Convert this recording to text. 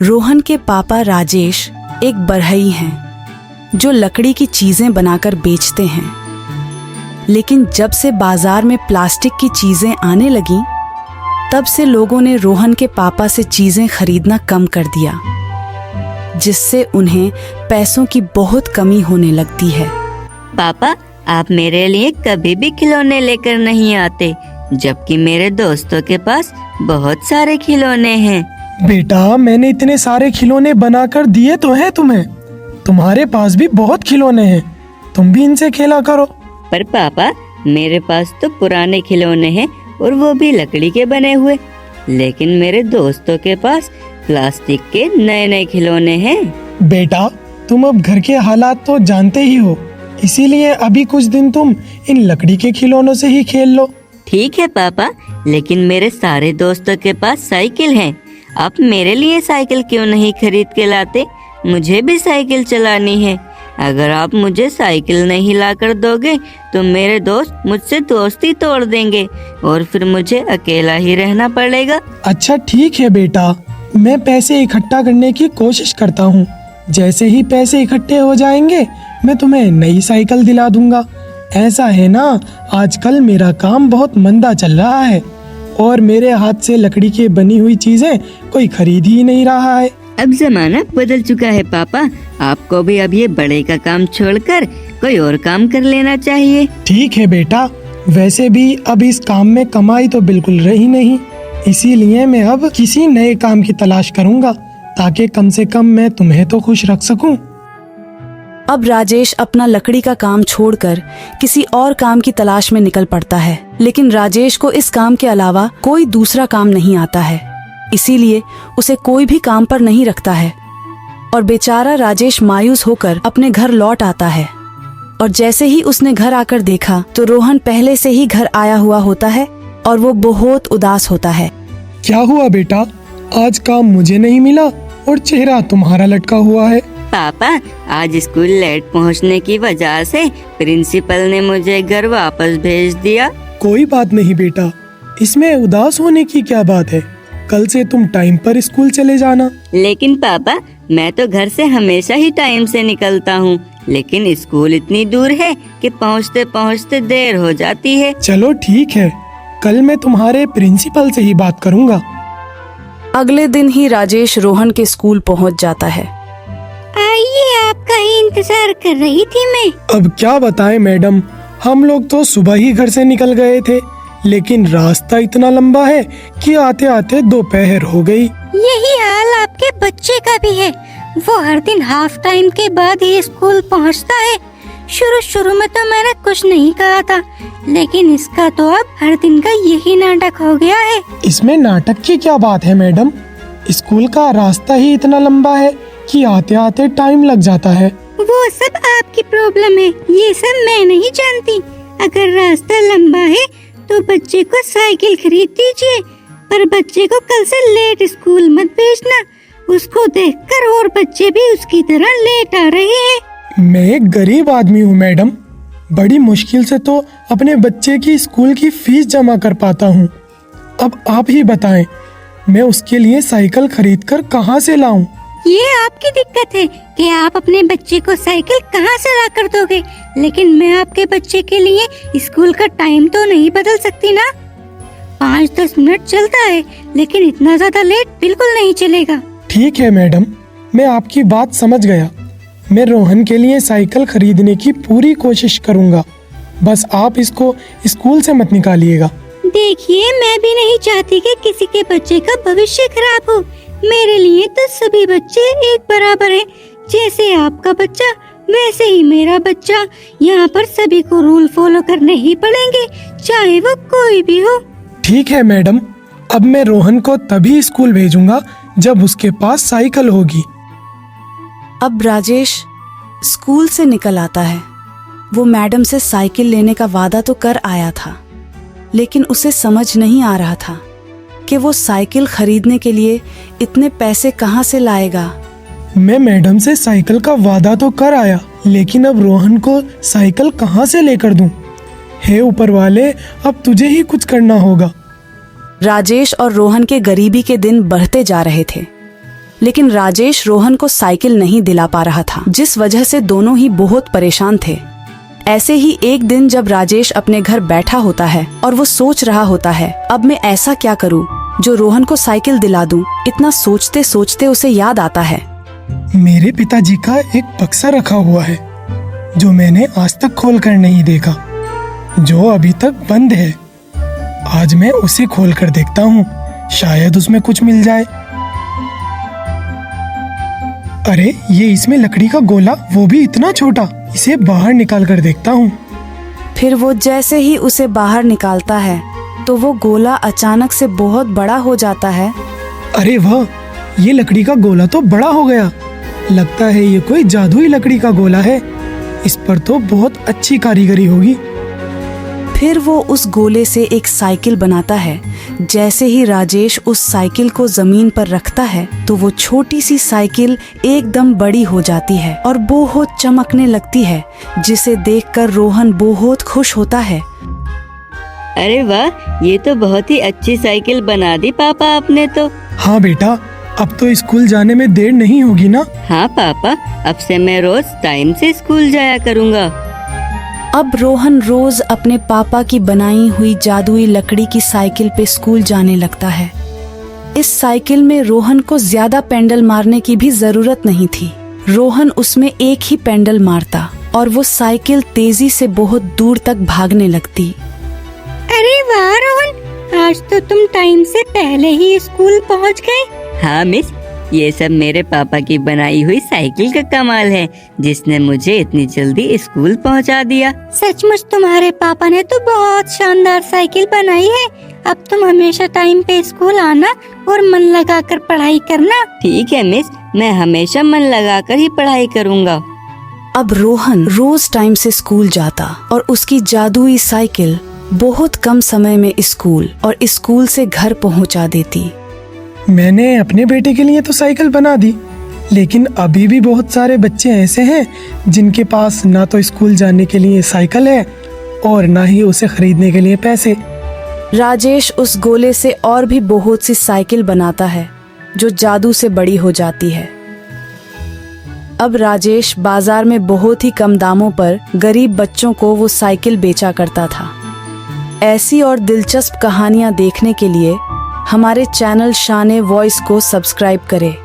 रोहन के पापा राजेश एक बढ़ई हैं जो लकड़ी की चीजें बनाकर बेचते हैं। लेकिन जब से बाजार में प्लास्टिक की चीजें आने लगीं, तब से लोगों ने रोहन के पापा से चीजें खरीदना कम कर दिया, जिससे उन्हें पैसों की बहुत कमी होने लगती है। पापा, आप मेरे लिए कभी भी खिलौने लेकर नहीं आते, जबकि मेरे दोस्तों के पास बहुत सारे खिलौने हैं। बेटा, मैंने इतने सारे खिलौने बनाकर दिए तो हैं तुम्हें। तुम्हारे पास भी बहुत खिलौने हैं, तुम भी इनसे खेला करो। पर पापा, मेरे पास तो पुराने खिलौने हैं और वो भी लकड़ी के बने हुए, लेकिन मेरे दोस्तों के पास प्लास्टिक के नए नए खिलौने हैं। बेटा, तुम अब घर के हालात तो जानते ही हो, इसीलिए अभी कुछ दिन तुम इन लकड़ी के खिलौनों से ही खेल लो। ठीक है पापा, लेकिन मेरे सारे दोस्तों के पास साइकिल है। आप मेरे लिए साइकिल क्यों नहीं खरीद के लाते? मुझे भी साइकिल चलानी है। अगर आप मुझे साइकिल नहीं लाकर दोगे तो मेरे दोस्त मुझसे दोस्ती तोड़ देंगे और फिर मुझे अकेला ही रहना पड़ेगा। अच्छा ठीक है बेटा, मैं पैसे इकट्ठा करने की कोशिश करता हूँ। जैसे ही पैसे इकट्ठे हो जाएंगे मैं तुम्हें नई साइकिल दिला दूंगा। ऐसा है ना, आजकल मेरा काम बहुत मंदा चल रहा है और मेरे हाथ से लकड़ी की बनी हुई चीजें कोई खरीद ही नहीं रहा है। अब जमाना बदल चुका है पापा, आपको भी अब ये बड़े का काम छोड़कर कोई और काम कर लेना चाहिए। ठीक है बेटा, वैसे भी अब इस काम में कमाई तो बिल्कुल रही नहीं, इसीलिए मैं अब किसी नए काम की तलाश करूंगा ताकि कम से कम मैं तुम्हें तो खुश रख सकूं। अब राजेश अपना लकड़ी का काम छोड़कर किसी और काम की तलाश में निकल पड़ता है, लेकिन राजेश को इस काम के अलावा कोई दूसरा काम नहीं आता है, इसीलिए उसे कोई भी काम पर नहीं रखता है और बेचारा राजेश मायूस होकर अपने घर लौट आता है। और जैसे ही उसने घर आकर देखा तो रोहन पहले से ही घर आया हुआ होता है और वो बहुत उदास होता है। क्या हुआ बेटा, आज काम मुझे नहीं मिला और चेहरा तुम्हारा लटका हुआ है। पापा, आज स्कूल लेट पहुंचने की वजह से प्रिंसिपल ने मुझे घर वापस भेज दिया। कोई बात नहीं बेटा, इसमें उदास होने की क्या बात है। कल से तुम टाइम पर स्कूल चले जाना। लेकिन पापा, मैं तो घर से हमेशा ही टाइम से निकलता हूँ, लेकिन स्कूल इतनी दूर है कि पहुँचते पहुँचते देर हो जाती है। चलो ठीक है, कल मैं तुम्हारे प्रिंसिपल से ही बात करूँगा। अगले दिन ही राजेश रोहन के स्कूल पहुँच जाता है। आइए, आपका ही इंतजार कर रही थी मैं। अब क्या बताएं मैडम, हम लोग तो सुबह ही घर से निकल गए थे, लेकिन रास्ता इतना लंबा है कि आते आते दोपहर हो गई। यही हाल आपके बच्चे का भी है। वो हर दिन हाफ टाइम के बाद ही स्कूल पहुंचता है। शुरू में तो मैंने कुछ नहीं कहा था, लेकिन इसका तो अब हर दिन का यही नाटक हो गया है। इसमें नाटक की क्या बात है मैडम, स्कूल का रास्ता ही इतना लंबा है कि आते आते टाइम लग जाता है। वो सब आपकी प्रॉब्लम है, ये सब मैं नहीं जानती। अगर रास्ता लंबा है तो बच्चे को साइकिल खरीद दीजिए, पर बच्चे को कल से लेट स्कूल मत भेजना। उसको देखकर और बच्चे भी उसकी तरह लेट आ रहे हैं। मैं एक गरीब आदमी हूँ मैडम, बड़ी मुश्किल से तो अपने बच्चे की स्कूल की फीस जमा कर पाता हूँ। अब आप ही बताएं, मैं उसके लिए साइकिल खरीद कर कहाँ से लाऊं? ये आपकी दिक्कत है कि आप अपने बच्चे को साइकिल कहाँ से ला कर दोगे, लेकिन मैं आपके बच्चे के लिए स्कूल का टाइम तो नहीं बदल सकती ना। 5-10 मिनट चलता है, लेकिन इतना ज्यादा लेट बिल्कुल नहीं चलेगा। ठीक है मैडम, मैं आपकी बात समझ गया। मैं रोहन के लिए साइकिल खरीदने की पूरी कोशिश करूँगा, बस आप इसको स्कूल से मत निकालिएगा। देखिए, मैं भी नहीं चाहती कि किसी के बच्चे का भविष्य खराब हो। मेरे लिए तो सभी बच्चे एक बराबर हैं। जैसे आपका बच्चा वैसे ही मेरा बच्चा। यहाँ पर सभी को रूल फॉलो करने ही पड़ेंगे, चाहे वो कोई भी हो। ठीक है मैडम, अब मैं रोहन को तभी स्कूल भेजूंगा जब उसके पास साइकिल होगी। अब राजेश स्कूल से निकल आता है। वो मैडम से साइकिल लेने का वादा तो कर आया था, लेकिन उसे समझ नहीं आ रहा था कि वो साइकिल खरीदने के लिए इतने पैसे कहाँ से लाएगा। मैं मैडम से साइकिल का वादा तो कर आया, लेकिन अब रोहन को साइकिल कहाँ से लेकर दूं? हे ऊपर वाले, अब तुझे ही कुछ करना होगा। राजेश और रोहन के गरीबी के दिन बढ़ते जा रहे थे। लेकिन राजेश रोहन को साइकिल नहीं दिला पा रहा था, जिस वजह से दोनों ही बहुत परेशान थे। ऐसे ही एक दिन जब राजेश अपने घर बैठा होता है और वो सोच रहा होता है, अब मैं ऐसा क्या करूं जो रोहन को साइकिल दिला दूं। इतना सोचते सोचते उसे याद आता है, मेरे पिताजी का एक बक्सा रखा हुआ है जो मैंने आज तक खोल कर नहीं देखा, जो अभी तक बंद है। आज मैं उसे खोल कर देखता हूँ, शायद उसमें कुछ मिल जाए। अरे ये इसमें लकड़ी का गोला, वो भी इतना छोटा। इसे बाहर निकाल कर देखता हूँ। फिर वो जैसे ही उसे बाहर निकालता है तो वो गोला अचानक से बहुत बड़ा हो जाता है। अरे वाह, ये लकड़ी का गोला तो बड़ा हो गया। लगता है ये कोई जादुई लकड़ी का गोला है। इस पर तो बहुत अच्छी कारीगरी होगी। फिर वो उस गोले से एक साइकिल बनाता है। जैसे ही राजेश उस साइकिल को जमीन पर रखता है तो वो छोटी सी साइकिल एकदम बड़ी हो जाती है और बहुत चमकने लगती है, जिसे देखकर रोहन बहुत खुश होता है। अरे वाह, ये तो बहुत ही अच्छी साइकिल बना दी पापा आपने तो। हाँ बेटा, अब तो स्कूल जाने में देर नहीं होगी ना? हाँ पापा, अब से मैं रोज टाइम से स्कूल जाया करूँगा। अब रोहन रोज अपने पापा की बनाई हुई जादुई लकड़ी की साइकिल पे स्कूल जाने लगता है। इस साइकिल में रोहन को ज्यादा पेंडल मारने की भी जरूरत नहीं थी। रोहन उसमें एक ही पेंडल मारता और वो साइकिल तेजी से बहुत दूर तक भागने लगती। अरे वाह रोहन, आज तो तुम टाइम से पहले ही स्कूल पहुंच गए। हाँ मिस, ये सब मेरे पापा की बनाई हुई साइकिल का कमाल है, जिसने मुझे इतनी जल्दी स्कूल पहुंचा दिया। सचमुच तुम्हारे पापा ने तो बहुत शानदार साइकिल बनाई है। अब तुम हमेशा टाइम पे स्कूल आना और मन लगाकर पढ़ाई करना। ठीक है मिस, मैं हमेशा मन लगाकर ही पढ़ाई करूँगा। अब रोहन रोज टाइम से स्कूल जाता और उसकी जादुई साइकिल बहुत कम समय में स्कूल और स्कूल से घर पहुंचा देती। मैंने अपने बेटे के लिए तो साइकिल बना दी, लेकिन अभी भी बहुत सारे बच्चे ऐसे हैं जिनके पास ना तो स्कूल जाने के लिए साइकिल है और ना ही उसे खरीदने के लिए पैसे। राजेश उस गोले से और भी बहुत सी साइकिल बनाता है जो जादू से बड़ी हो जाती है। अब राजेश बाजार में बहुत ही कम दामों पर गरीब बच्चों को वो साइकिल बेचा करता था। ऐसी और दिलचस्प कहानियां देखने के लिए हमारे चैनल शान-ए-वॉइस को सब्सक्राइब करें।